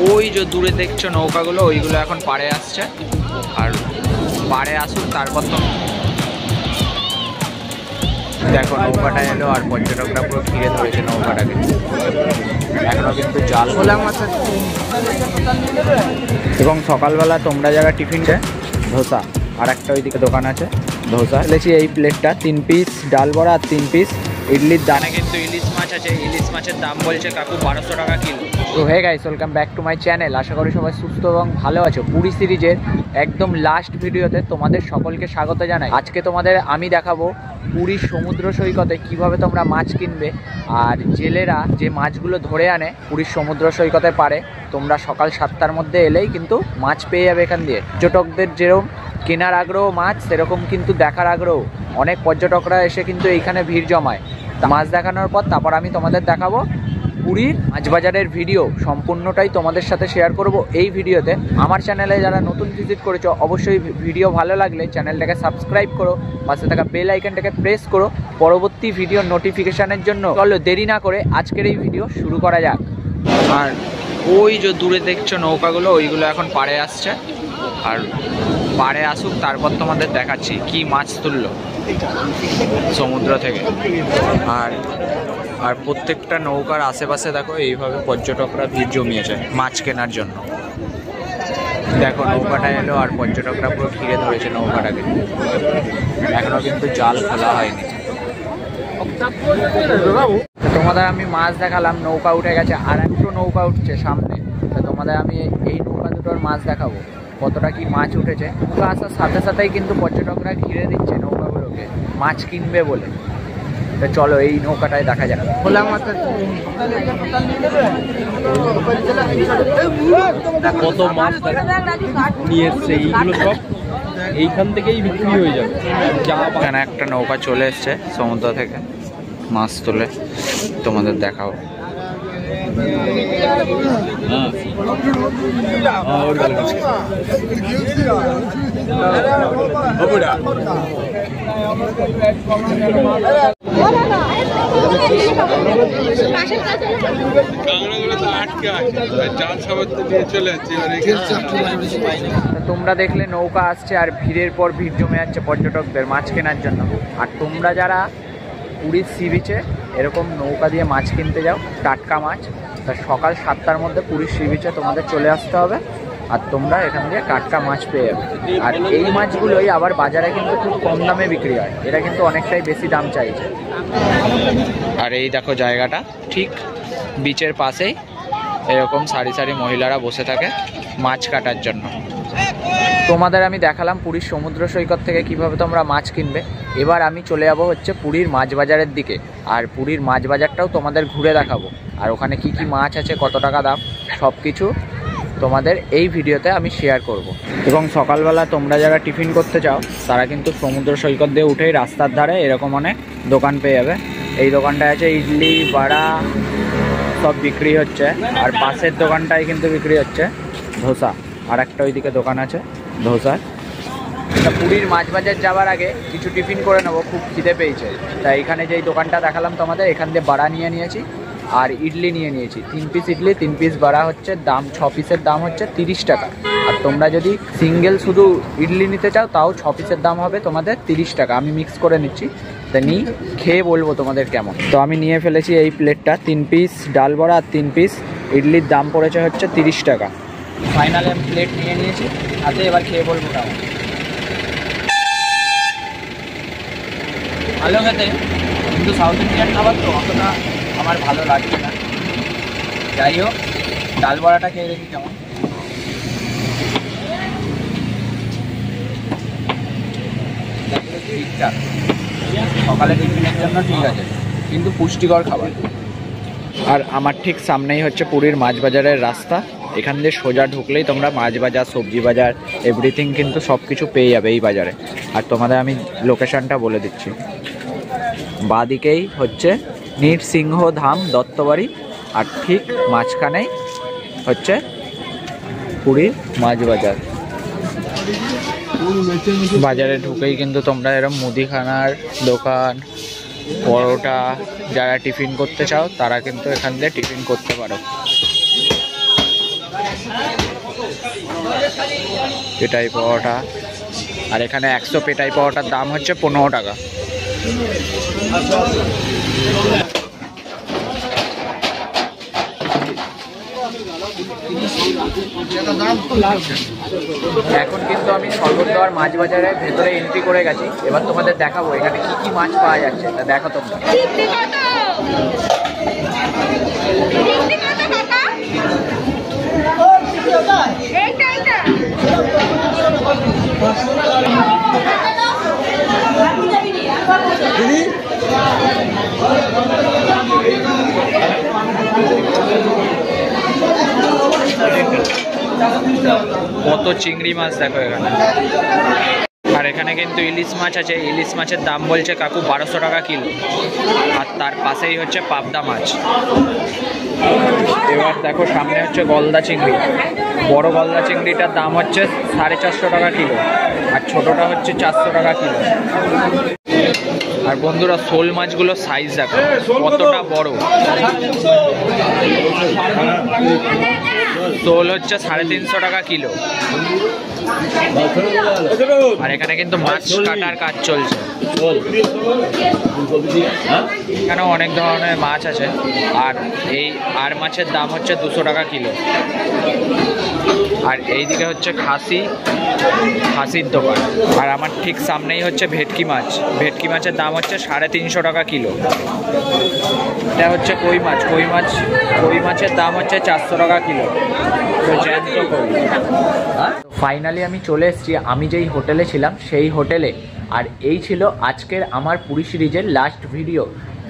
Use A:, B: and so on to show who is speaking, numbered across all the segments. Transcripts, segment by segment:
A: ওই যে দূরে দেখছো নৌকাগুলো, ওইগুলো এখন পাড়ে আসছে। আর পাড়ে আসুক তারপর তো দেখো নৌকাটা এলো আর পর্যটকরা পুরো ঘিরে ধরেছে নৌকাটাকে। এখনো কিন্তু জাল খোলাম আছে। এবং সকালবেলা তোমরা যারা টিফিনটা ধোসা, আর একটা ওইদিকে দোকান আছে ধোসা এনেছি। এই প্লেটটা 3 পিস ডাল বড়া আর 3 পিস ইডলির দানে কিন্তু ইলিশ মাছ আছে। ইলিশ মাছের দাম বলছে কাকু 1200 টাকা কিলো। তো hey guys, welcome back to my channel. আশা করি সবাই সুস্থ এবং ভালো আছো। পুরী সিরিজের একদম লাস্ট ভিডিওতে তোমাদের সকলকে স্বাগত জানাই। আজকে তোমাদের আমি দেখাবো পুরীর সমুদ্র সৈকতে কিভাবে তোমরা মাছ কিনবে। আর জেলেরা যে মাছগুলো ধরে আনে পুরীর সমুদ্র সৈকতে পারে, তোমরা সকাল 7টার মধ্যে এলেই কিন্তু মাছ পেয়ে যাবে এখান দিয়ে। পর্যটকদের যেরকম কেনার আগ্রহ মাছ, সেরকম কিন্তু দেখার আগ্রহ। অনেক পর্যটকরা এসে কিন্তু এইখানে ভিড় জমায়। মাছ দেখানোর পর তারপর আমি তোমাদের দেখাবো পুরীর মাছ বাজারের ভিডিও। সম্পূর্ণটাই তোমাদের সাথে শেয়ার করব এই ভিডিওতে। আমার চ্যানেলে যারা নতুন ভিজিট করেছো, অবশ্যই ভিডিও ভালো লাগলে চ্যানেলটাকে সাবস্ক্রাইব করো, পাশে থাকা বেল আইকনটাকে প্রেস করো পরবর্তী ভিডিওর নোটিফিকেশানের জন্য। চলো দেরি না করে আজকের এই ভিডিও শুরু করা যাক। আর ওই যে দূরে দেখছো নৌকাগুলো, ওইগুলো এখন পাড়ে আসছে। আর পাড়ে আসুক তারপর তোমাদের দেখাচ্ছি কি মাছ তুললো সমুদ্র থেকে। আর প্রত্যেকটা নৌকার আশেপাশে দেখো এইভাবে পর্যটকরা ভিড় জমিয়েছে মাছ কেনার জন্য। দেখো নৌকাটা এলো আর পর্যটকরা পুরো ঘিরে ধরেছে নৌকাটাকে। এখনো কিন্তু জাল খোলা হয়নি। তোমাদের আমি মাছ দেখালাম, নৌকা উঠে গেছে, আর একটু নৌকা উঠছে সামনে। তো তোমাদের আমি এই নৌকা দুটোর মাছ দেখাবো কতটা কি মাছ উঠেছে। নৌকা আসার সাথে সাথেই কিন্তু পর্যটকরা ঘিরে দিচ্ছে নৌকাগুলোকে মাছ কিনবে বলে। তো চলো এই নৌকাটায় দেখা যাক। খোলা মাছ
B: কত মাছ নিয়ে এসছে, এইগুলো সব এইখান থেকেই বিক্রি হয়ে যাবে।
A: এখানে একটা নৌকা চলে এসছে সমুদ্র থেকে মাছ তুলে, তোমাদের দেখাও। তোমরা দেখলে নৌকা আসছে আর ভিড়ের পর ভিড় জমে যাচ্ছে পর্যটকদের মাছ কেনার জন্য। আর তোমরা যারা পুরীর সি বিচে এরকম নৌকা দিয়ে মাছ কিনতে যাও টাটকা মাছ, তা সকাল 7টার মধ্যে পুরীর সি বিচে তোমাদের চলে আসতে হবে। আর তোমরা এখান দিয়ে টাটকা মাছ পেয়ে যাবে। আর এই মাছগুলোই আবার বাজারে কিন্তু খুব কম দামে বিক্রি হয়, এরা কিন্তু অনেকটাই বেশি দাম চাইছে। আর এই দেখো জায়গাটা ঠিক বিচের পাশেই এরকম সারি সারি মহিলারা বসে থাকে মাছ কাটার জন্য। তোমাদের আমি দেখালাম পুরীর সমুদ্র সৈকত থেকে কিভাবে তোমরা মাছ কিনবে। এবার আমি চলে যাবো হচ্ছে পুরীর মাছ বাজারের দিকে। আর পুরীর মাছ বাজারটাও তোমাদের ঘুরে দেখাবো। আর ওখানে কি কি মাছ আছে, কত টাকা দাম, সব কিছু তোমাদের এই ভিডিওতে আমি শেয়ার করব। এবং সকালবেলা তোমরা যারা টিফিন করতে চাও তারা কিন্তু সমুদ্র সৈকত দিয়ে উঠেই রাস্তার ধারে এরকম অনেক দোকান পেয়ে যাবে। এই দোকানটায় আছে ইডলি বড়া সব বিক্রি হচ্ছে। আর পাশের দোকানটায় কিন্তু বিক্রি হচ্ছে ধোসা। আর একটা ওইদিকে দোকান আছে ধোসার। পুরীর মাছ বাজার যাওয়ার আগে কিছু টিফিন করে নেবো, খুব খিদে পেয়েছে। তাই এখানে যেই দোকানটা দেখালাম তোমাদের, এখান দিয়ে বড়া নিয়ে নিয়েছি আর ইডলি নিয়ে নিয়েছি। 3 পিস ইডলি 3 পিস বড়া হচ্ছে দাম 6 পিসের দাম হচ্ছে 30 টাকা। আর তোমরা যদি সিঙ্গেল শুধু ইডলি নিতে চাও তাও 6 পিসের দাম হবে তোমাদের 30 টাকা। আমি মিক্স করে নিচ্ছি, তা নিয়ে খেয়ে বলবো তোমাদের কেমন। তো আমি নিয়ে ফেলেছি এই প্লেটটা 3 পিস ডাল বড়া আর 3 পিস ইডলির দাম পড়েছে হচ্ছে 30 টাকা। ফাইনালি আমি প্লেট নিয়ে নিয়েছি হাতে, এবার খেয়ে বলবো কেমন। ভালো খেতে, কিন্তু সাউথ ইন্ডিয়ান খাবার তো অতটা আমার ভালো লাগছে না। যাই হোক ডাল বড়াটা খেয়ে দেখি কেমন। ঠিকঠাক সকালে টিফিনের জন্য ঠিক আছে, কিন্তু পুষ্টিকর খাবার। আর আমার ঠিক সামনেই হচ্ছে পুরীর মাছ বাজারের রাস্তা। এখান দিয়ে সোজা ঢুকলেই তোমরা মাছ বাজার, সবজি বাজার, এভরিথিং কিন্তু সব কিছু পেয়ে যাবে এই বাজারে। আর তোমাদের আমি লোকেশানটা বলে দিচ্ছি। বাঁদিকেই হচ্ছে নৃসিংহধাম দত্তবাড়ি, আর ঠিক মাঝখানেই হচ্ছে পুরীর মাছ বাজার। বাজারে ঢুকেই কিন্তু তোমরা এরকম মুদিখানার দোকান, পরোটা, যারা টিফিন করতে চাও তারা কিন্তু এখান দিয়ে টিফিন করতে পারো। পেটাই পাওয়াটা, আর এখানে 100 পেটাই পাওয়াটার দাম হচ্ছে 15 টাকা। এখন কিন্তু আমি স্বর্গদ্বার মাছ বাজারের ভেতরে এন্ট্রি করে গেছি। এবার তোমাদের দেখাবো এখানে কি কি মাছ পাওয়া যাচ্ছে, তা দেখো তোমরা। কত চিংড়ি মাছ দেখো এখানে। আর এখানে কিন্তু ইলিশ মাছ আছে। ইলিশ মাছের দাম বলছে কাকু 1200 টাকা কিলো। আর তার পাশেই হচ্ছে পাবদা মাছ। এবার দেখো সামনে হচ্ছে গলদা চিংড়ি। বড় গলদা চিংড়িটার দাম হচ্ছে 450 টাকা কিলো, আর ছোটটা হচ্ছে 400 টাকা কিলো। আর বন্ধুরা শোল মাছগুলো সাইজ দেখো কতটা বড়। শোল হচ্ছে 350 টাকা কিলো। আর এখানে কিন্তু মাছ কাটার কাজ চলছে। এখানেও অনেক ধরনের মাছ আছে। আর এই আর মাছের দাম হচ্ছে 200 টাকা কিলো। আর এইদিকে হচ্ছে খাসির দোকান। আর আমার ঠিক সামনেই হচ্ছে ভেটকি মাছ। ভেটকি মাছের দাম হচ্ছে 350 টাকা কিলো। এটা হচ্ছে কই মাছের দাম হচ্ছে 400 টাকা কিলো। তো জ্যান্ত কই। ফাইনালি আমি চলে এসেছি আমি যেই হোটেলে ছিলাম সেই হোটেলে। আর এই ছিল আজকের আমার পুরী সিরিজের লাস্ট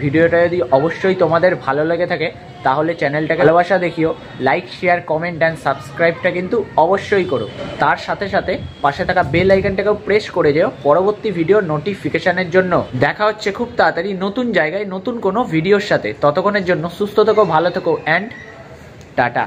A: ভিডিওটা যদি অবশ্যই তোমাদের ভালো লেগে থাকে তাহলে চ্যানেলটাকে ভালোবাসা দেখিও। লাইক, শেয়ার, কমেন্ট অ্যান্ড সাবস্ক্রাইবটা কিন্তু অবশ্যই করো। তার সাথে সাথে পাশে থাকা বেল আইকনটাকেও প্রেস করে যেও পরবর্তী ভিডিও নোটিফিকেশনের জন্য। দেখা হচ্ছে খুব তাড়াতাড়ি নতুন জায়গায় নতুন কোনো ভিডিওর সাথে। ততক্ষণের জন্য সুস্থ থেকো, ভালো থেকো অ্যান্ড টাটা।